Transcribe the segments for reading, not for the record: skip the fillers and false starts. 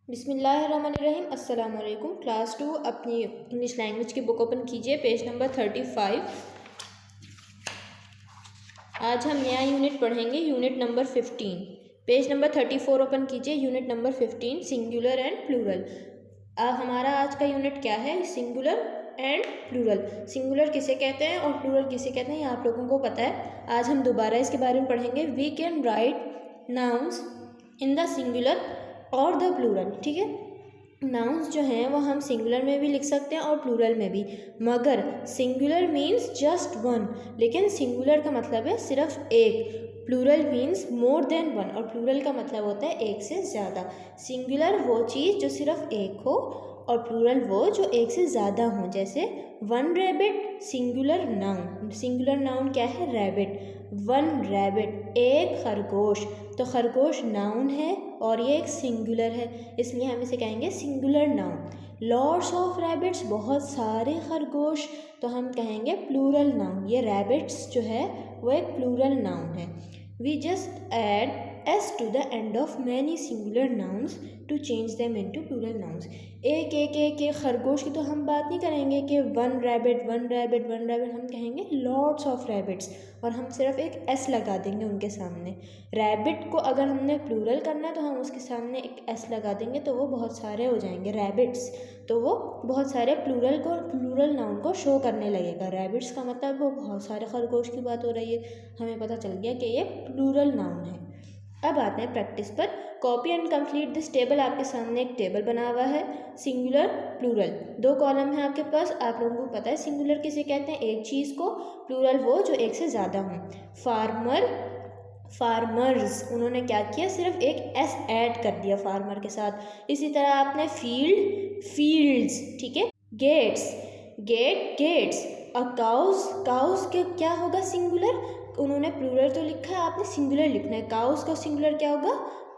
बिस्मिल्लाहिर्रहमानिर्रहीम। अस्सलाम वालेकुम। क्लास 2 अपनी इंग्लिश लैंग्वेज की बुक ओपन कीजिए, पेज नंबर 35। आज हम नया यूनिट पढ़ेंगे, unit number 15। Page number 34 open कीजिए, unit number 15 singular and plural. हमारा आज का यूनिट क्या है? Singular and plural. सिंगुलर किसे कहते हैं और प्लूरल किसे कहते हैं, ये आप लोगों को पता है। आज हम दोबारा इसके बारे में पढ़ेंगे। We can write nouns in the singular और द प्लूरल। ठीक है, नाउन्स जो हैं वो हम सिंगुलर में भी लिख सकते हैं और प्लूरल में भी, मगर सिंगुलर मीन्स जस्ट वन, लेकिन सिंगुलर का मतलब है सिर्फ एक, plural means more than one, और प्लूरल का मतलब होता है एक से ज़्यादा। सिंगुलर वो चीज़ जो सिर्फ एक हो और प्लूरल वो जो एक से ज़्यादा हो। जैसे one rabbit singular noun. Singular noun क्या है? रैबिट। वन रैबिट, एक खरगोश। तो खरगोश नाउन है और ये एक सिंगुलर है, इसलिए हम इसे कहेंगे singular noun. Lots of rabbits, बहुत सारे खरगोश, तो हम कहेंगे प्लूरल नाउन। ये रैबिट्स जो है वो एक प्लूरल नाउन है। We just add s to the end of many singular nouns to change them into plural nouns. एक खरगोश की तो हम बात नहीं करेंगे कि one rabbit one rabbit one rabbit, हम कहेंगे लॉट्स ऑफ रैबिट्स, और हम सिर्फ एक एस लगा देंगे उनके सामने। रैबिट को अगर हमने प्लूरल करना है तो हम उसके सामने एक एस लगा देंगे, तो वो बहुत सारे हो जाएंगे रैबिट्स, तो वो बहुत सारे प्लूरल नाउन को शो करने लगेगा। रैबिट्स का मतलब वो बहुत सारे खरगोश की बात हो रही है, हमें पता चल गया कि ये प्लूरल नाउन है। अब आते हैं प्रैक्टिस पर। Copy and complete this table. आपके सामने एक टेबल बना हुआ है, सिंगुलर प्लूरल, दो कॉलम है आपके पास। आप लोगों को पता है सिंगुलर किसे कहते हैं? एक चीज़ को, प्लूरल वो जो एक से ज़्यादा हों। फार्मर, फार्मर्स, उन्होंने क्या किया? सिर्फ एक एस ऐड कर दिया फार्मर के साथ। इसी तरह आपने फील्ड, फील्ड्स, ठीक है। Gates, gate, gates. और काउस, काउस के क्या होगा? सिंगुलर। उन्होंने प्लूरल तो लिखा है, आपने सिंगुलर लिखना है। काउस का सिंगुलर क्या होगा?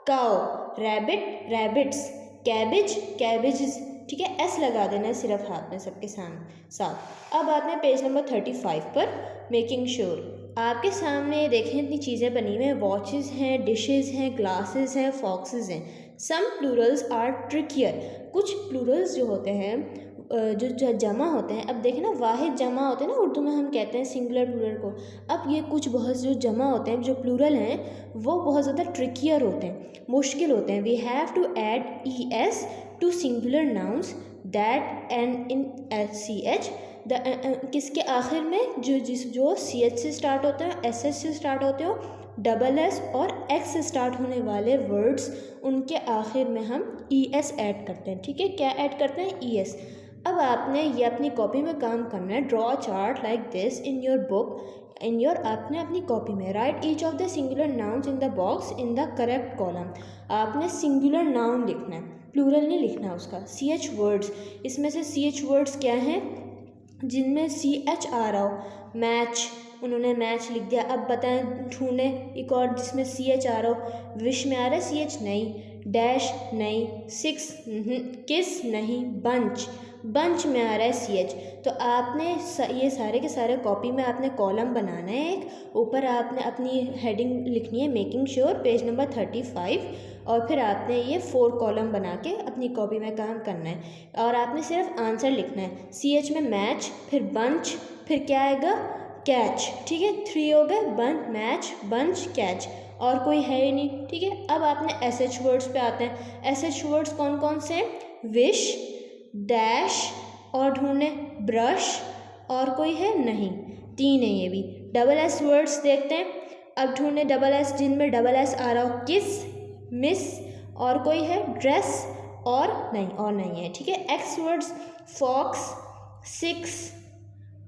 काउ। Rabbit, rabbits. कैबिज, कैबिजेस, ठीक है। एस लगा देना है सिर्फ हाथ में सबके साथ। अब आते हैं पेज नंबर 35 पर। Making sure. आपके सामने देखें इतनी चीज़ें बनी हुई हैं, वॉचेस हैं, डिशेस हैं, ग्लासेस हैं, फॉक्सेस हैं। सम प्लूरल्स आर ट्रिकियर। कुछ प्लूरल्स जो होते हैं जो जमा होते हैं, अब देखें ना, वाहिद जमा होते हैं ना, उर्दू में हम कहते हैं सिंगुलर प्लूरल को। अब ये कुछ बहुत जो जमा होते हैं, जो प्लूरल हैं, वो बहुत ज़्यादा ट्रिकियर होते हैं, मुश्किल होते हैं। We have to add e s to singular nouns that end in c h. किसके आखिर में जो सी एच से स्टार्ट होते हैं, एस एच से स्टार्ट होते हो, डबल एस और एक्स से स्टार्ट होने वाले वर्ड्स, उनके आखिर में हम ई एस ऐड करते हैं। ठीक है, क्या ऐड करते हैं? E S. अब आपने ये अपनी कॉपी में काम करना है। Draw chart like this in your book, in your, आपने अपनी कॉपी में right each of the singular nouns in the box in the correct column. आपने सिंगुलर नाउन लिखना है, प्लूरल नहीं लिखना उसका। सी एच वर्ड्स, इसमें से सी एच वर्ड्स क्या हैं? जिनमें सी एच आ रहा हो। मैच, उन्होंने मैच लिख दिया। अब बताएं, ढूंढे एक और जिसमें सी एच आ रहा हो। विश में आ रहा है सी एच? नहीं। डैश नहीं। सिक्स, किस नहीं। बंच, बंच में आ रहा है सी एच। तो आपने ये सारे के सारे कॉपी में आपने कॉलम बनाना है एक, ऊपर आपने अपनी हेडिंग लिखनी है मेकिंग श्योर, पेज नंबर 35, और फिर आपने ये 4 कॉलम बना के अपनी कॉपी में काम करना है। और आपने सिर्फ आंसर लिखना है। सी एच में मैच, फिर बंच, फिर क्या आएगा? कैच। ठीक है, 3 हो गए, बंच, मैच, बंच, कैच, और कोई है ही नहीं। ठीक है, अब आपने एस एच वर्ड्स पे आते हैं। एस एच वर्ड्स कौन कौन से? विश, डैश, और ढूंढने ब्रश, और कोई है? नहीं, 3 है ये भी। डबल एस वर्ड्स देखते हैं, अब ढूंढने डबल एस, जिनमें डबल एस आ रहा हो। किस, मिस, और कोई है? ड्रेस, और नहीं है। ठीक है, एक्स वर्ड्स फॉक्स, 6,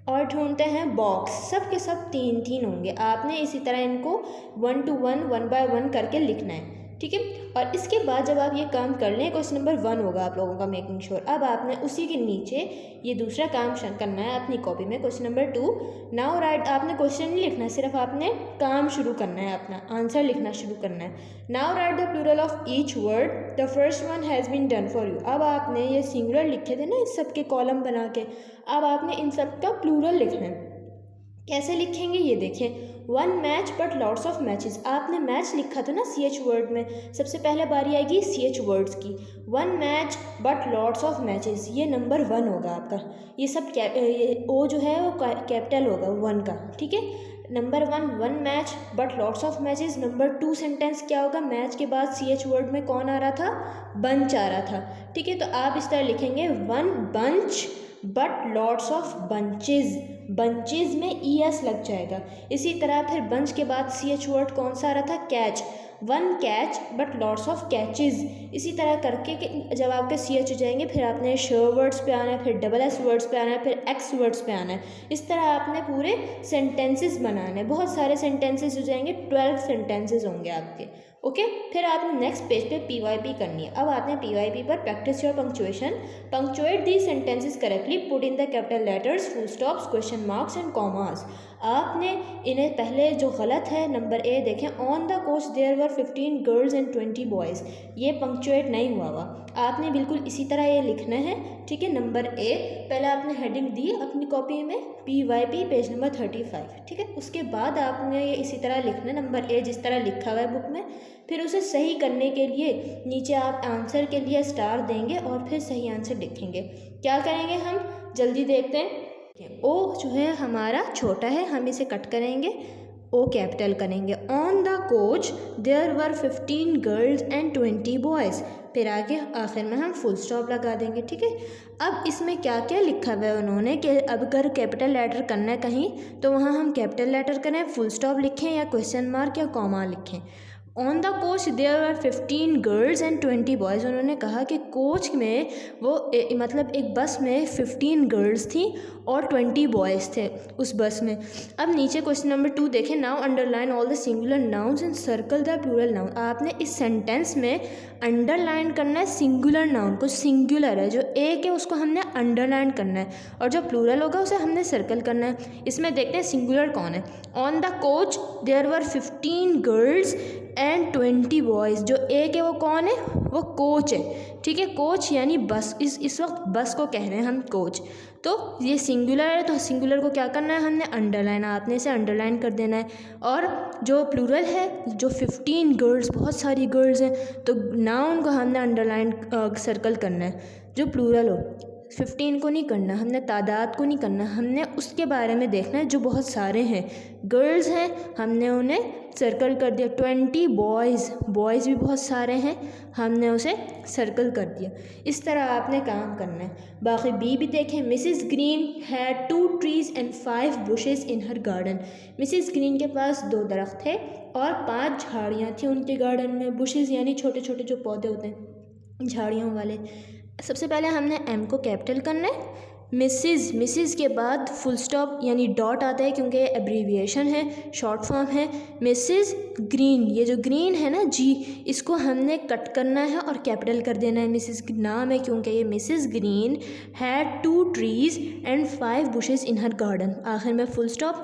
और ढूंढते हैं बॉक्स। सब के सब 3 होंगे। आपने इसी तरह इनको 1 to 1, 1 by 1 करके लिखना है। ठीक है, और इसके बाद जब आप ये काम कर लें, क्वेश्चन नंबर 1 होगा आप लोगों का मेकिंग श्योर। अब आपने उसी के नीचे ये दूसरा काम करना है अपनी कॉपी में, क्वेश्चन नंबर 2। नाउ राइट, आपने क्वेश्चन नहीं लिखना है, सिर्फ आपने काम शुरू करना है, अपना आंसर लिखना शुरू करना है। Now write the plural of each word, the first one has been done for you. अब आपने ये सिंगुलर लिखे थे ना इस सब के कॉलम बना के, अब आपने इन सब का प्लूरल लिखना है। कैसे लिखेंगे ये देखें। One match but lots of matches, आपने मैच लिखा था ना CH वर्ड में, सबसे पहले बारी आएगी CH वर्ड्स की। One match but lots of matches, ये नंबर 1 होगा आपका। ये सब ओ जो है वो कैपिटल होगा 1 का, ठीक है। Number 1 one match but lots of matches. Number 2 sentence क्या होगा, मैच के बाद CH वर्ड में कौन आ रहा था, बंच आ रहा था, ठीक है। तो आप इस तरह लिखेंगे one bunch but lots of bunches, bunches में ES लग जाएगा। इसी तरह फिर बंच के बाद CH वर्ड कौन सा आ रहा था, catch, one catch but lots of catches. इसी तरह करके कि जब आपके CH हो जाएंगे फिर आपने श वर्ड्स पे आना है, फिर SS वर्ड्स पे आना है, फिर X वर्ड्स पे आना है। इस तरह आपने पूरे सेंटेंसेस बनाने हैं, बहुत सारे सेंटेंसेस हो जाएंगे, 12 सेंटेंसेस होंगे आपके, ओके। फिर आपने नेक्स्ट पेज पे PYP करनी है। अब आते हैं PYP पर, practice your punctuation. Punctuate the sentences correctly, put in the capital letters, full stops, question marks and commas. आपने इन्हें पहले जो गलत है नंबर A देखें, on the coach there were 15 girls and 20 boys, ये पंक्चुएट नहीं हुआ आपने बिल्कुल इसी तरह ये लिखना है, ठीक है। नंबर A पहले आपने हेडिंग दी अपनी कॉपी में PYP पेज नंबर 35, ठीक है। उसके बाद आपने ये इसी तरह लिखना है नंबर A जिस तरह लिखा हुआ है बुक में। फिर उसे सही करने के लिए नीचे आप आंसर के लिए स्टार देंगे और फिर सही आंसर लिखेंगे। क्या करेंगे हम, जल्दी देखते हैं। ओ जो है हमारा छोटा है, हम इसे कट करेंगे, ओ कैपिटल करेंगे। On the coach there were 15 girls and 20 boys, फिर आगे आखिर में हम फुल स्टॉप लगा देंगे, ठीक है। अब इसमें क्या क्या लिखा हुआ है उन्होंने कि अब अगर कैपिटल लेटर करना है कहीं तो वहाँ हम कैपिटल लेटर करें, फुल स्टॉप लिखें या क्वेश्चन मार्क या कॉमा लिखें। On the coach there were 15 girls and 20 boys, उन्होंने कहा कि कोच में वो मतलब एक बस में 15 गर्ल्स थी और 20 बॉयज़ थे उस बस में। अब नीचे क्वेश्चन नंबर 2 देखें, now underline all the singular nouns and circle the plural noun. आपने इस सेंटेंस में अंडरलाइन करना है सिंगुलर नाउन को, सिंगुलर है जो एक है उसको हमने अंडरलाइन करना है और जो प्लूरल होगा उसे हमने सर्कल करना है। इसमें देखते हैं सिंगुलर कौन है। On the coach there were 15 girls and 20 boys, जो एक है वो कौन है, वो कोच है, ठीक है। कोच यानी बस, इस वक्त बस को कह रहे हैं हम कोच। तो ये सिंगुलर है तो सिंगुलर को क्या करना है, हमने अंडरलाइन, आपने इसे अंडरलाइन कर देना है। और जो प्लूरल है, जो 15 गर्ल्स, बहुत सारी गर्ल्स हैं, तो नाउन को हमने अंडरलाइन सर्कल करना है। जो प्लूरल हो 15 को नहीं करना, हमने तादाद को नहीं करना, हमने उसके बारे में देखना है जो बहुत सारे हैं। गर्ल्स हैं, हमने उन्हें सर्कल कर दिया। 20 बॉयज़, बॉयज़ भी बहुत सारे हैं, हमने उसे सर्कल कर दिया। इस तरह आपने काम करना है। बाकी बी भी देखें, Mrs green had 2 trees and 5 bushes in her garden. Mrs green के पास 2 दरख्त थे और 5 झाड़ियाँ थी उनके गार्डन में। बुशेस यानी छोटे छोटे जो पौधे होते हैं झाड़ियों वाले। सबसे पहले हमने M को कैपिटल करना है। मिसिस के बाद फुल स्टॉप यानी डॉट आता है क्योंकि ये एब्रीविएशन है, शॉर्ट फॉर्म है। मिसिस ग्रीन, ये जो ग्रीन है ना G, इसको हमने कट करना है और कैपिटल कर देना है। मिसिस नाम है क्योंकि ये Mrs green had 2 trees and 5 bushes in her garden, आखिर में फुल स्टॉप।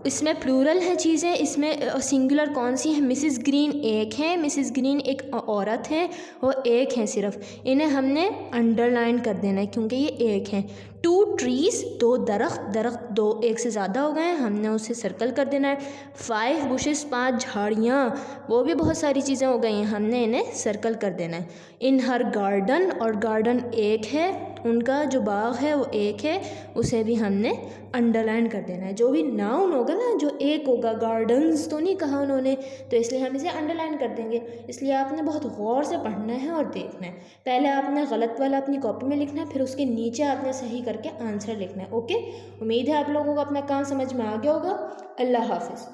इसमें प्लूरल है चीज़ें, इसमें सिंगुलर कौन सी है, मिसिस ग्रीन एक है, मिसिस ग्रीन एक औरत है, वो एक है सिर्फ, इन्हें हमने अंडरलाइन कर देना है क्योंकि ये एक है। 2 ट्रीज़ 2 दरख्त 2 एक से ज़्यादा हो गए हैं, हमने उसे सर्कल कर देना है। 5 बुशेस 5 झाड़ियाँ, वो भी बहुत सारी चीज़ें हो गई हैं, हमने इन्हें सर्कल कर देना है। इन हर गार्डन, और गार्डन एक है, उनका जो बाग है वो एक है, उसे भी हमने अंडरलाइन कर देना है। जो भी नाउन होगा ना जो एक होगा, गार्डन्स तो नहीं कहा उन्होंने, तो इसलिए हम इसे अंडरलाइन कर देंगे। इसलिए आपने बहुत गौर से पढ़ना है और देखना है। पहले आपने गलत वाला अपनी कॉपी में लिखना है, फिर उसके नीचे आपने सही करके आंसर लिखना है, ओके। उम्मीद है आप लोगों को अपना काम समझ में आ गया होगा। अल्लाह हाफिज़।